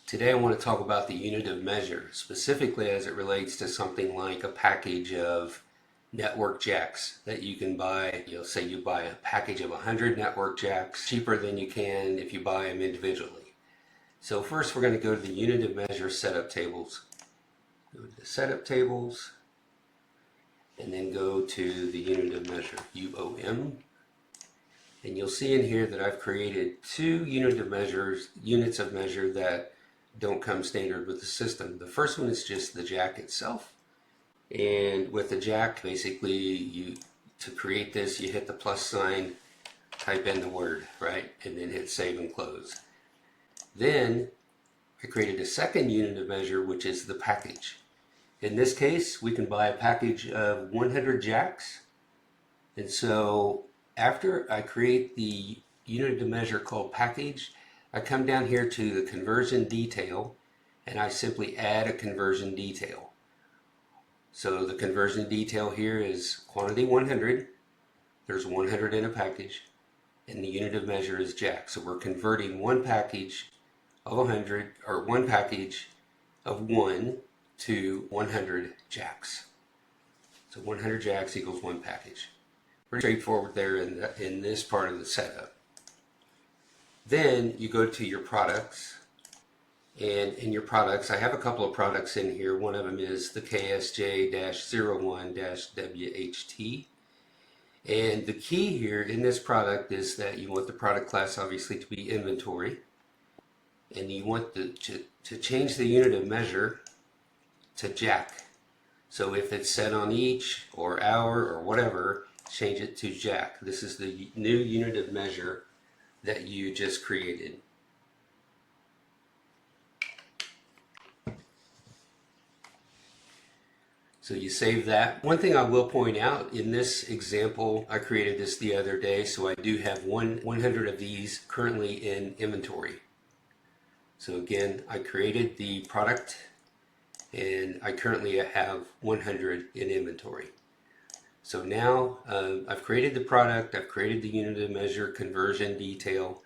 Today I want to talk about the unit of measure, specifically as it relates to something like a package of network jacks that you can buy. Say you buy a package of 100 network jacks cheaper than you can if you buy them individually. So first we're going to go to the unit of measure setup tables. Go to the setup tables and then go to the unit of measure, UOM. And you'll see in here that I've created two units of measure that don't come standard with the system. The first one is just the jack itself. And with the jack, basically, to create this, you hit the plus sign, type in the word, right? And then hit save and close. Then I created a second unit of measure, which is the package. In this case, we can buy a package of 100 jacks. And so after I create the unit of measure called package, I come down here to the conversion detail and I simply add a conversion detail. So the conversion detail here is quantity 100. There's 100 in a package and the unit of measure is jack. So we're converting one package of 100 or one package of 1 to 100 jacks. So 100 jacks equals one package. Pretty straightforward there in this part of the setup. Then you go to your products, and in your products, I have a couple of products in here. One of them is the KSJ-01-WHT. And the key here in this product is that you want the product class obviously to be inventory. And you want to change the unit of measure to jack. So if it's set on each or hour or whatever, change it to jack. This is the new unit of measure that you just created. So you save that. One thing I will point out in this example, I created this the other day, so I do have 100 of these currently in inventory. So again, I created the product and I currently have 100 in inventory. So now I've created the product, I've created the unit of measure conversion detail.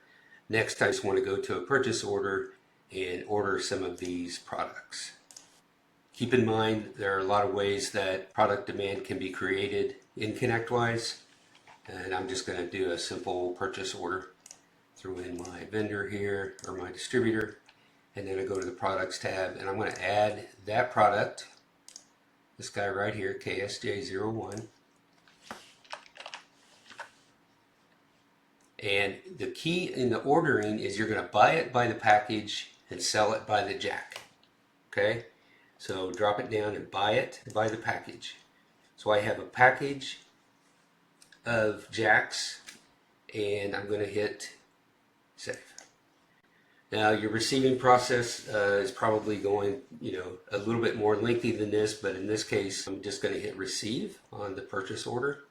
Next I just want to go to a purchase order and order some of these products. Keep in mind there are a lot of ways that product demand can be created in ConnectWise, and I'm just going to do a simple purchase order. Throw in my vendor here, or my distributor, and then I go to the products tab and I'm going to add that product, this guy right here, KSJ01. And the key in the ordering is you're going to buy it by the package and sell it by the jack. Okay? So drop it down and buy it by the package. So I have a package of jacks and I'm going to hit save. Now your receiving process is probably going, a little bit more lengthy than this, but in this case I'm just going to hit receive on the purchase order.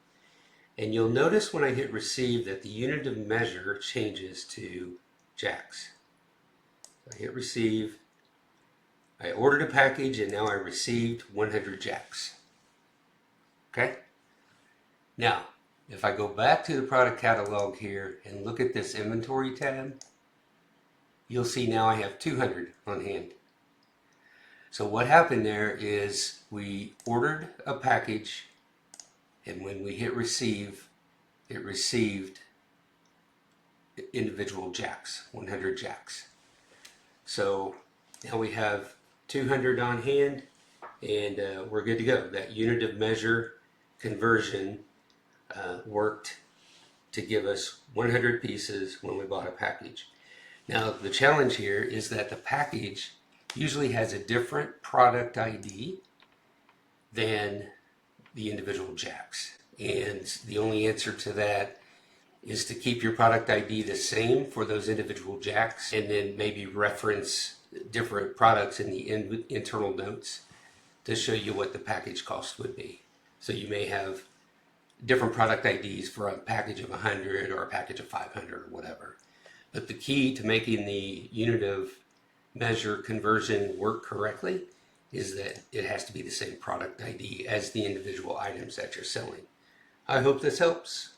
And you'll notice when I hit receive that the unit of measure changes to jacks. I hit receive, I ordered a package and now I received 100 jacks. Okay? Now, if I go back to the product catalog here and look at this inventory tab, you'll see now I have 200 on hand. So what happened there is we ordered a package, and when we hit receive, it received individual jacks, 100 jacks. So now we have 200 on hand and we're good to go. That unit of measure conversion worked to give us 100 pieces when we bought a package. Now the challenge here is that the package usually has a different product ID than the individual jacks, and the only answer to that is to keep your product ID the same for those individual jacks and then maybe reference different products in the internal notes to show you what the package cost would be. So you may have different product IDs for a package of 100 or a package of 500 or whatever. But the key to making the unit of measure conversion work correctly is that it has to be the same product ID as the individual items that you're selling. I hope this helps.